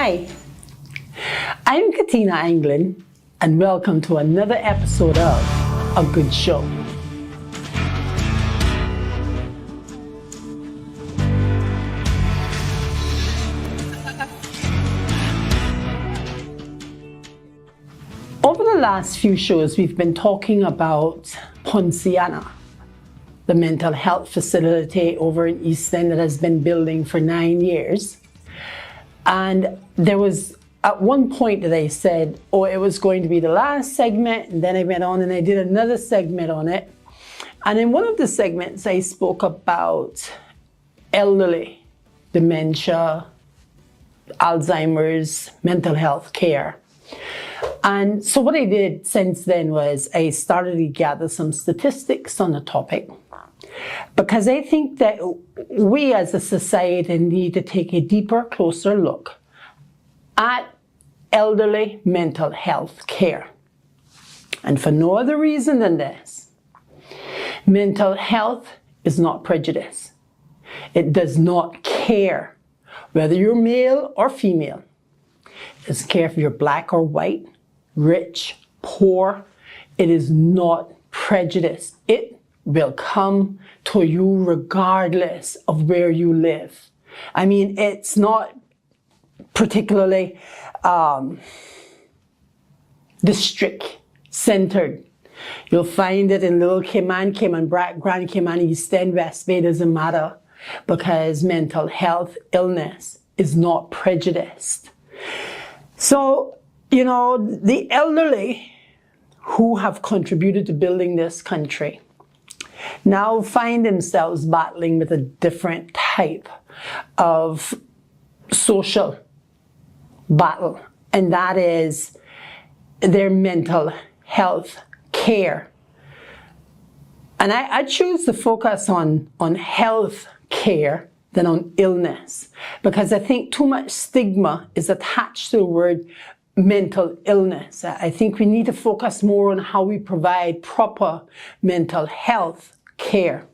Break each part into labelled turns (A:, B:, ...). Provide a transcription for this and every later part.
A: Hi, I'm Katina Anglin, and welcome to another episode of A Good Show. Over the last few shows, we've been talking about Ponciana, the mental health facility over in East End that has been building for 9 years. And there was at one point that I said, oh, it was going to be the last segment, and then I went on and I did another segment on it. And in one of the segments, I spoke about elderly, dementia, Alzheimer's, mental health care. And so what I did since then was I started to gather some statistics on the topic, because I think that we as a society need to take a deeper, closer look at elderly mental health care. And for no other reason than this: mental health is not prejudice. It does not care whether you're male or female. It doesn't care if you're black or white, rich, poor. It is not prejudice. It will come to you regardless of where you live. I mean, it's not particularly district-centered. You'll find it in Little Cayman, Grand Cayman, East End, West Bay, doesn't matter, because mental health illness is not prejudiced. So, you know, the elderly who have contributed to building this country now find themselves battling with a different type of social battle, and that is their mental health care. And I choose to focus on health care than on illness, because I think too much stigma is attached to the word mental illness. I think we need to focus more on how we provide proper mental health care.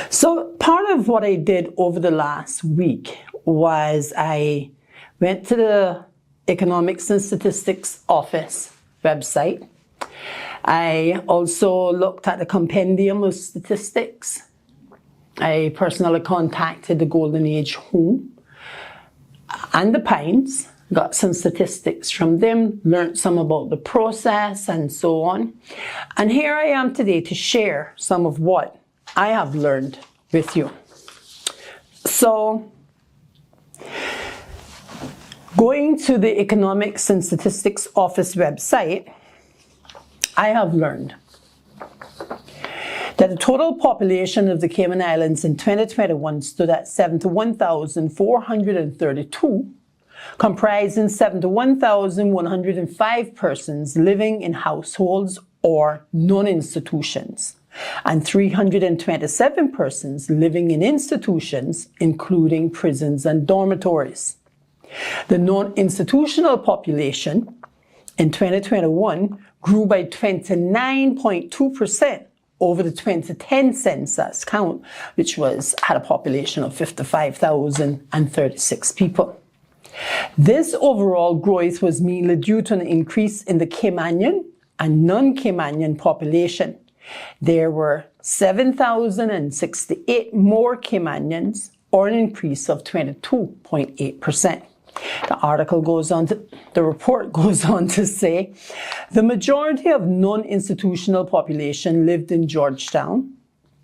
A: So part of what I did over the last week was I went to the Economics and Statistics Office website. I also looked at the compendium of statistics. I personally contacted the Golden Age Home and the Pines, got some statistics from them, learned some about the process and so on. And here I am today to share some of what I have learned with you. So, going to the Economics and Statistics Office website, I have learned that the total population of the Cayman Islands in 2021 stood at 71,432, comprising 71,105 persons living in households or non-institutions, and 327 persons living in institutions, including prisons and dormitories. The non-institutional population in 2021 grew by 29.2% over the 2010 census count, which had a population of 55,036 people. This overall growth was mainly due to an increase in the Caymanian and non-Caymanian population. There were 7,068 more Caymanians, or an increase of 22.8%. The report goes on to say, the majority of non-institutional population lived in Georgetown,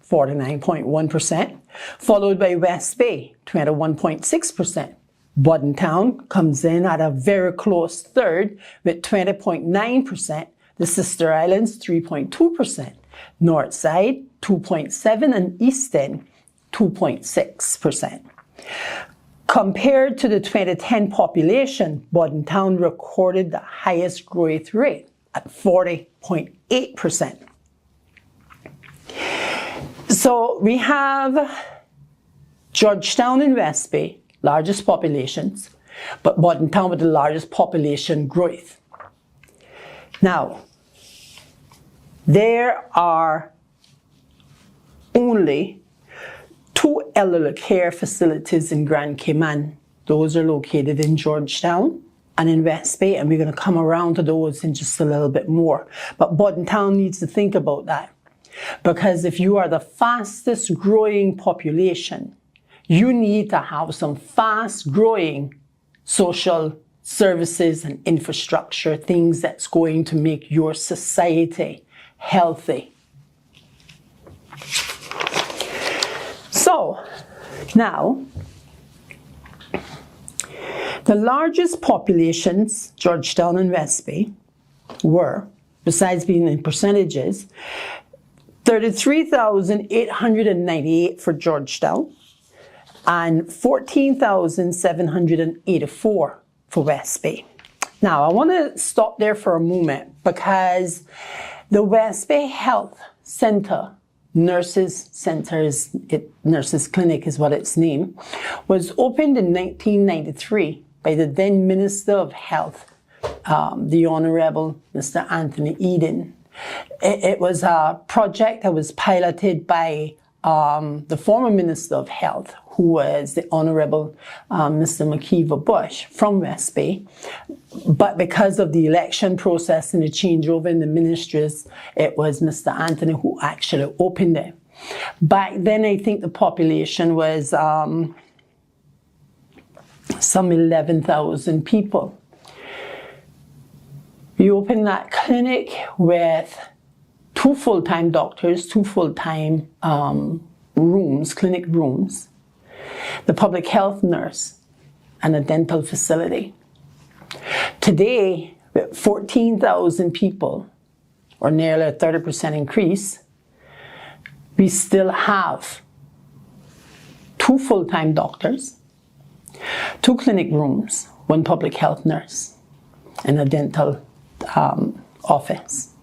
A: 49.1%, followed by West Bay, 21.6%. Buddentown comes in at a very close third with 20.9%, the Sister Islands 3.2%, Northside 2.7%, and East End 2.6%. Compared to the 2010 population, Buddentown recorded the highest growth rate at 40.8%. So we have Georgetown and West Bay, largest populations, but Buddentown with the largest population growth. Now, there are only 2 elderly care facilities in Grand Cayman Those are located in Georgetown and in West Bay, and we're going to come around to those in just a little bit more. But Bordentown needs to think about that, because if you are the fastest growing population, you need to have some fast growing social services and infrastructure, things that's going to make your society healthy. So now, the largest populations, Georgetown and West Bay, were, besides being in percentages, 33,898 for Georgetown and 14,784 for West Bay. Now, I want to stop there for a moment, because the West Bay Health Center, Nurses Clinic is what its name, was opened in 1993 by the then Minister of Health, the Honorable Mr. Anthony Eden. It was a project that was piloted by the former Minister of Health, who was the Honorable Mr. McKeever Bush from West Bay. But because of the election process and the changeover in the ministries, it was Mr. Anthony who actually opened it. Back then, I think the population was some 11,000 people. We opened that clinic with 2 full-time doctors, 2 full-time rooms, clinic rooms, the public health nurse, and a dental facility. Today, with 14,000 people, or nearly a 30% increase, we still have 2 full-time doctors, 2 clinic rooms, 1 public health nurse, and a dental office.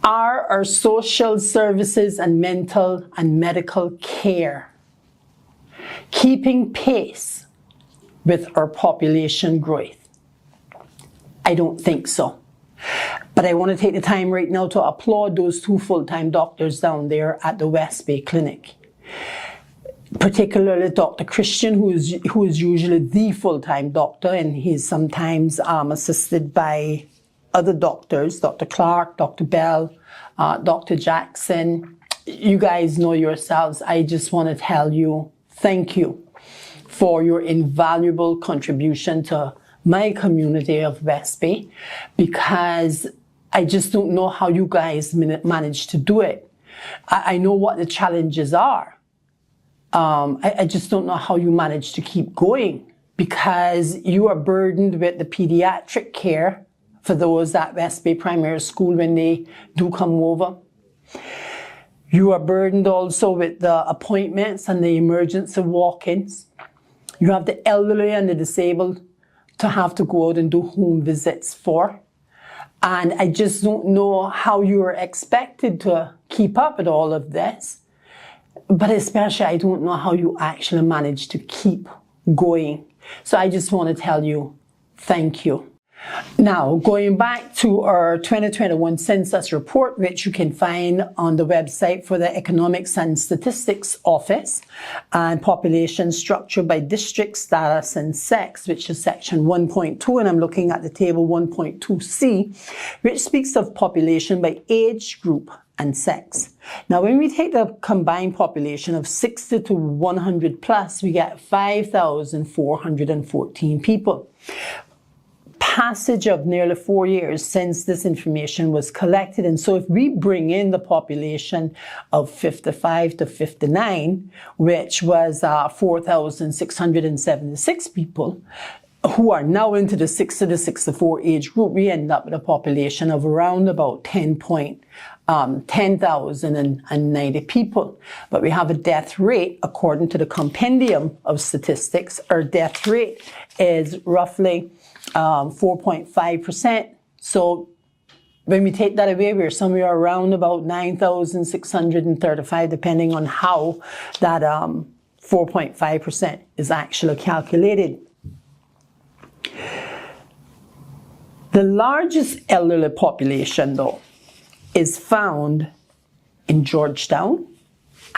A: Are our social services and mental and medical care keeping pace with our population growth? I don't think so. But I want to take the time right now to applaud those 2 full-time doctors down there at the West Bay Clinic. Particularly Dr. Christian, who is usually the full-time doctor, and he's sometimes assisted by other doctors, Dr. Clark, Dr. Bell, Dr. Jackson. You guys know yourselves. I just want to tell you, thank you for your invaluable contribution to my community of West Bay, because I just don't know how you guys manage to do it. I know what the challenges are. I just don't know how you manage to keep going, because you are burdened with the pediatric care for those at West Bay Primary School when they do come over. You are burdened also with the appointments and the emergency walk-ins. You have the elderly and the disabled to have to go out and do home visits for. And I just don't know how you are expected to keep up with all of this. But especially, I don't know how you actually manage to keep going. So I just want to tell you, thank you. Now, going back to our 2021 census report, which you can find on the website for the Economics and Statistics Office, and population structure by district, status, and sex, which is section 1.2, and I'm looking at the table 1.2c, which speaks of population by age group and sex. Now, when we take the combined population of 60 to 100 plus, we get 5,414 people. Passage of nearly 4 years since this information was collected. And so if we bring in the population of 55 to 59, which was 4,676 people, who are now into the 60 to 64 age group, we end up with a population of around about 10,090 people. But we have a death rate, according to the Compendium of Statistics, our death rate is roughly 4.5%. So when we take that away, we're somewhere around about 9,635, depending on how that 4.5% is actually calculated. The largest elderly population, though, is found in Georgetown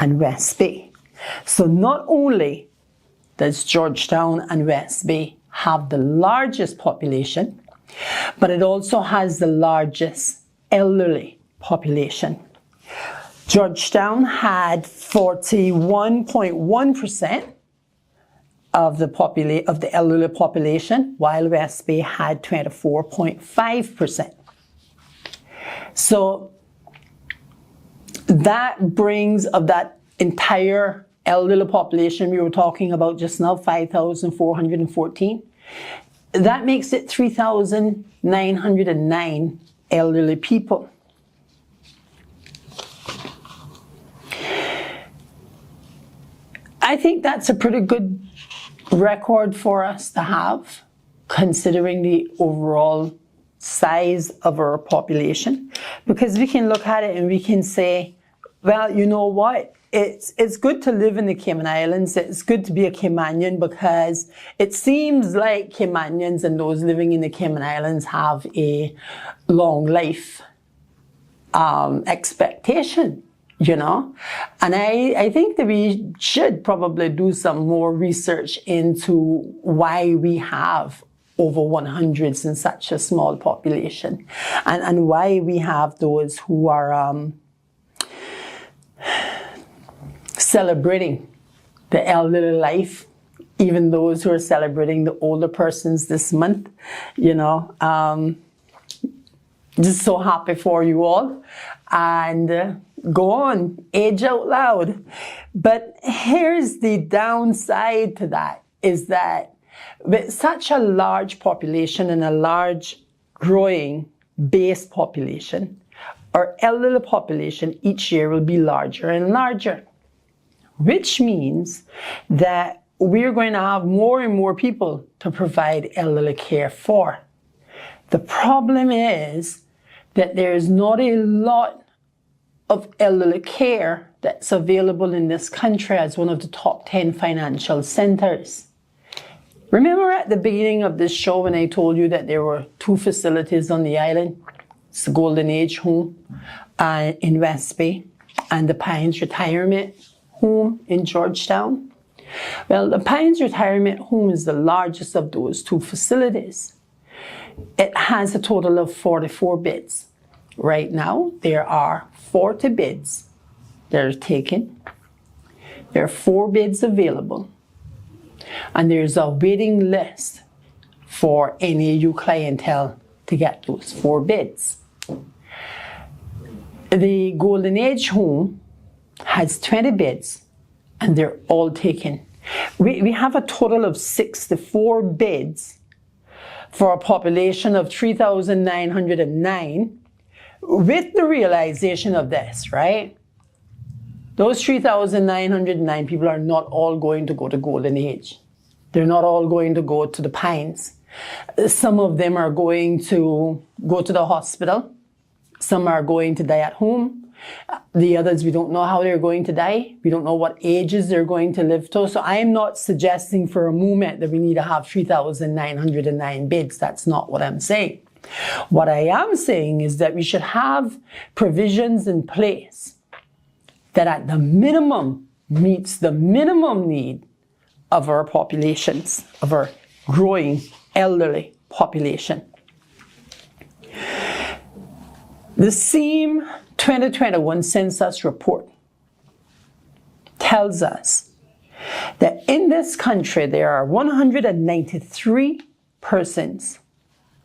A: and West Bay. So not only does Georgetown and West Bay have the largest population, but it also has the largest elderly population. Georgetown had 41.1% of the elderly population, while West Bay had 24.5%. So that brings of that entire elderly population we were talking about just now, 5,414, that makes it 3,909 elderly people. I think that's a pretty good record for us to have, considering the overall size of our population, because we can look at it and we can say, well, you know what? It's good to live in the Cayman Islands. It's good to be a Caymanian, because it seems like Caymanians and those living in the Cayman Islands have a long life expectation, you know? And I think that we should probably do some more research into why we have over 100s in such a small population, and why we have those who are celebrating the elderly life, even those who are celebrating the older persons this month, you know. Just so happy for you all, and go on, age out loud. But here's the downside to that, is that with such a large population and a large growing base population, our elderly population each year will be larger and larger, which means that we're going to have more and more people to provide elderly care for. The problem is that there is not a lot of elderly care that's available in this country as one of the top 10 financial centers. Remember at the beginning of this show when I told you that there were 2 facilities on the island? It's the Golden Age Home in West Bay and the Pines Retirement Home in Georgetown. Well, the Pines Retirement Home is the largest of those 2 facilities. It has a total of 44 beds. Right now, there are 40 beds that are taken. There are 4 beds available. And there's a waiting list for NAU clientele to get those 4 beds. The Golden Age Home has 20 beds, and they're all taken. We have a total of 64 beds for a population of 3,909, with the realization of this, right? Those 3,909 people are not all going to go to Golden Age. They're not all going to go to the Pines. Some of them are going to go to the hospital. Some are going to die at home. The others, we don't know how they're going to die. We don't know what ages they're going to live to. So I am not suggesting for a moment that we need to have 3,909 beds. That's not what I'm saying. What I am saying is that we should have provisions in place that at the minimum meets the minimum need of our populations, of our growing elderly population. The same 2021 census report tells us that in this country there are 193 persons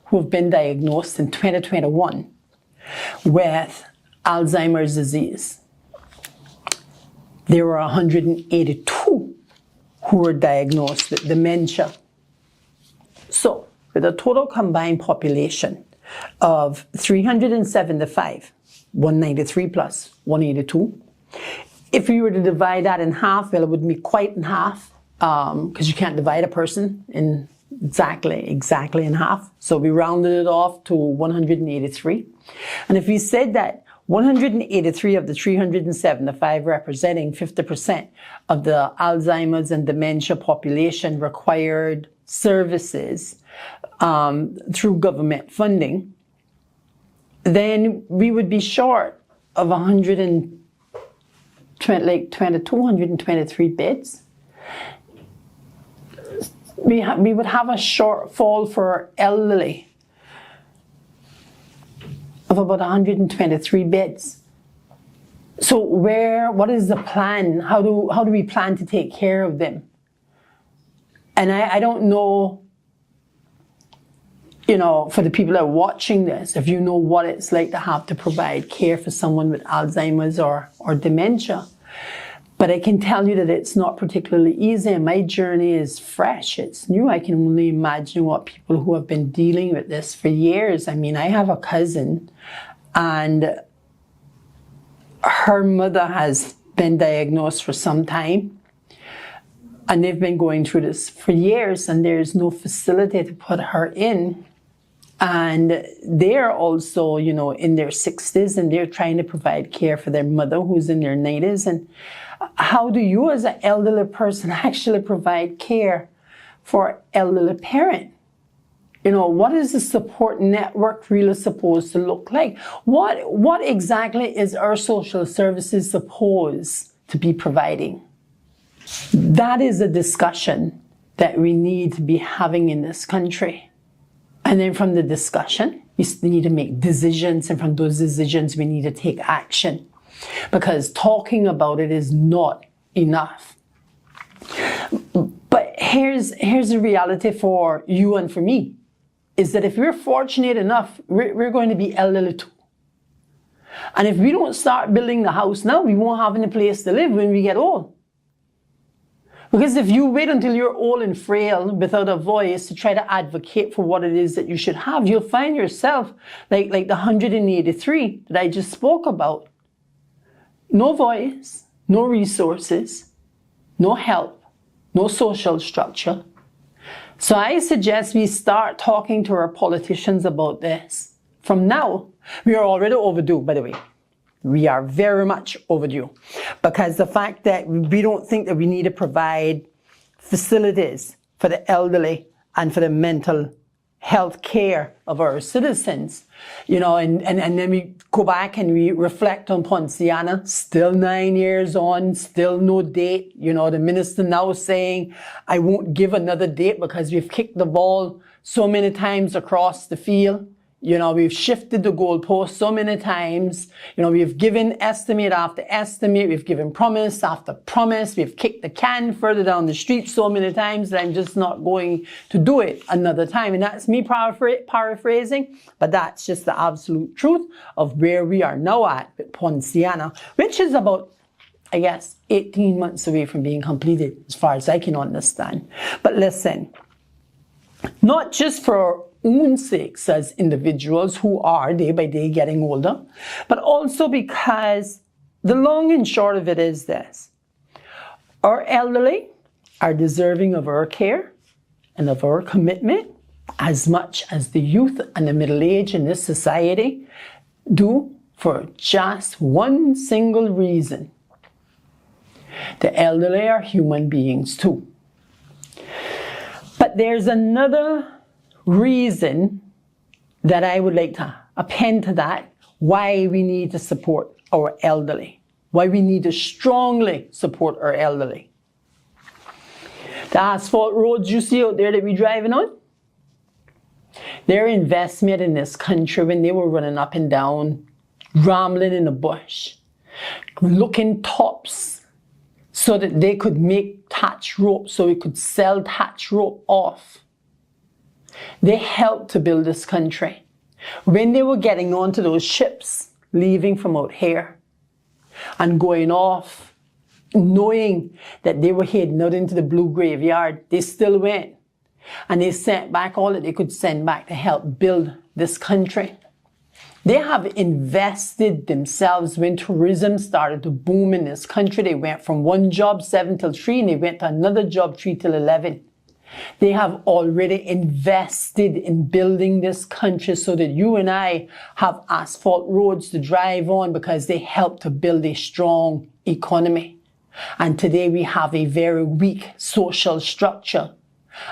A: who have been diagnosed in 2021 with Alzheimer's disease. There were 182 who were diagnosed with dementia. So, with a total combined population of 375, 193 plus 182, if we were to divide that in half, well, it would be quite in half, because you can't divide a person in exactly in half. So we rounded it off to 183. And if we said that 183 of the 375, representing 50% of the Alzheimer's and dementia population, required services through government funding, then we would be short of 223 beds. we would have a shortfall for elderly of about 123 beds. So what is the plan? How do we plan to take care of them? And I don't know, for the people that are watching this, if you know what it's like to have to provide care for someone with Alzheimer's or dementia. But I can tell you that it's not particularly easy, and my journey is fresh. It's new. I can only imagine what people who have been dealing with this for years. I mean, I have a cousin, and her mother has been diagnosed for some time, and they've been going through this for years, and there's no facility to put her in. And they're also, in their 60s, and they're trying to provide care for their mother who's in their 90s. And how do you as an elderly person actually provide care for an elderly parent? What is the support network really supposed to look like? What exactly is our social services supposed to be providing? That is a discussion that we need to be having in this country. And then from the discussion, we need to make decisions, and from those decisions, we need to take action. Because talking about it is not enough. But here's the reality for you and for me, is that if we're fortunate enough, we're going to be elderly too. And if we don't start building the house now, we won't have any place to live when we get old. Because if you wait until you're old and frail without a voice to try to advocate for what it is that you should have, you'll find yourself like the 183 that I just spoke about. No voice, no resources, no help, no social structure. So I suggest we start talking to our politicians about this. From now, we are already overdue, by the way. We are very much overdue, because the fact that we don't think that we need to provide facilities for the elderly and for the mental health care of our citizens, and then we go back and we reflect on Poinciana, still 9 years on, still no date. The minister now saying, I won't give another date because we've kicked the ball so many times across the field. We've shifted the goalpost so many times. We've given estimate after estimate. We've given promise after promise. We've kicked the can further down the street so many times that I'm just not going to do it another time. And that's me paraphrasing, but that's just the absolute truth of where we are now at with Poinciana, which is about, 18 months away from being completed, as far as I can understand. But listen, not just for own sakes as individuals who are day by day getting older, but also because the long and short of it is this: our elderly are deserving of our care and of our commitment as much as the youth and the middle age in this society do, for just one single reason. The elderly are human beings too. But there's another reason that I would like to append to that, why we need to support our elderly, why we need to strongly support our elderly. The asphalt roads you see out there that we're driving on, their investment in this country when they were running up and down, rambling in the bush, looking tops so that they could make thatch rope, so we could sell thatch rope off. They helped to build this country. When they were getting onto those ships, leaving from out here and going off, knowing that they were heading out into the blue graveyard, they still went. And they sent back all that they could send back to help build this country. They have invested themselves. When tourism started to boom in this country, they went from one job 7 till 3, and they went to another job 3 till 11. They have already invested in building this country so that you and I have asphalt roads to drive on, because they helped to build a strong economy. And today we have a very weak social structure,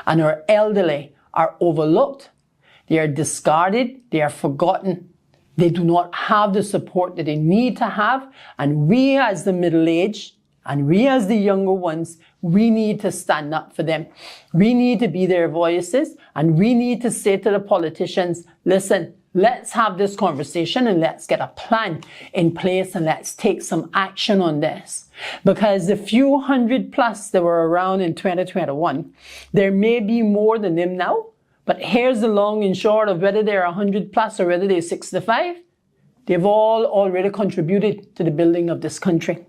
A: and our elderly are overlooked. They are discarded. They are forgotten. They do not have the support that they need to have. And we as the middle age, And we as the younger ones, we need to stand up for them. We need to be their voices, and we need to say to the politicians, listen, let's have this conversation and let's get a plan in place and let's take some action on this. Because the few hundred plus that were around in 2021, there may be more than them now, but here's the long and short of whether they're 100 plus or whether they're 65. They've all already contributed to the building of this country.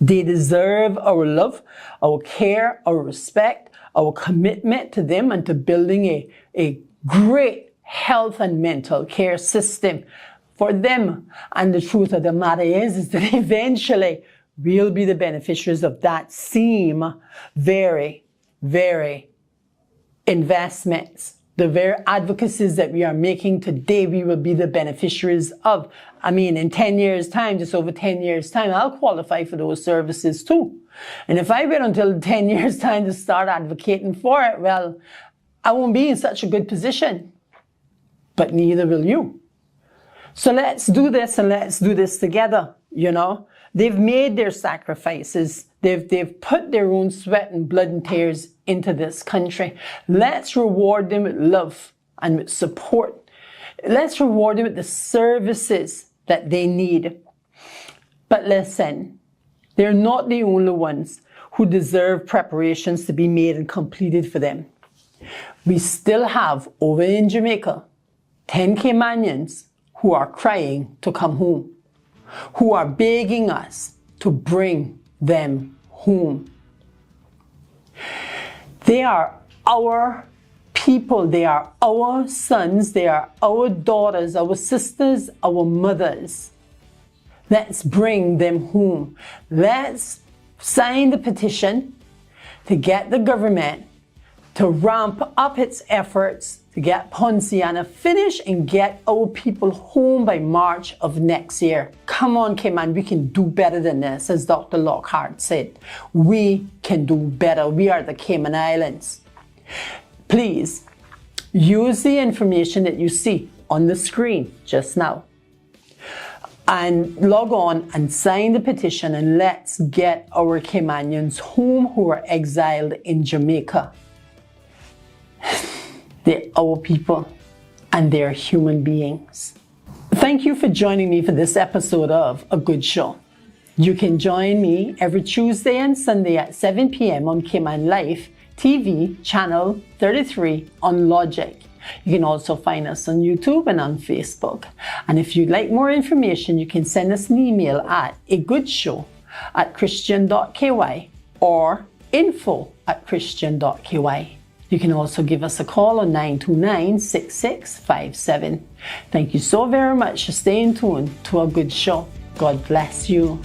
A: They deserve our love, our care, our respect, our commitment to them and to building a great health and mental care system for them. And the truth of the matter is that eventually we'll be the beneficiaries of that same very, very investments. The very advocacies that we are making today, we will be the beneficiaries of. I mean, in 10 years' time, just over 10 years' time, I'll qualify for those services too. And if I wait until 10 years' time to start advocating for it, well, I won't be in such a good position. But neither will you. So let's do this and let's do this together, you know. They've made their sacrifices. They've put their own sweat and blood and tears into this country. Let's reward them with love and with support. Let's reward them with the services that they need. But listen, they're not the only ones who deserve preparations to be made and completed for them. We still have, over in Jamaica, 10 Caymanians who are crying to come home, who are begging us to bring them home. They are our people. They are our sons. They are our daughters, our sisters, our mothers. Let's bring them home. Let's sign the petition to get the government to ramp up its efforts to get Ponciana finished and get our people home by March of next year. Come on, Cayman, we can do better than this, as Dr. Lockhart said. We can do better. We are the Cayman Islands. Please, use the information that you see on the screen just now and log on and sign the petition, and let's get our Caymanians home who are exiled in Jamaica. They're our people and they're human beings. Thank you for joining me for this episode of A Good Show. You can join me every Tuesday and Sunday at 7 p.m. on Cayman Life TV, channel 33 on Logic. You can also find us on YouTube and on Facebook. And if you'd like more information, you can send us an email at agoodshow@christian.ky or info@christian.ky. You can also give us a call on 929-6657. Thank you so very much for staying tuned to A Good Show. God bless you.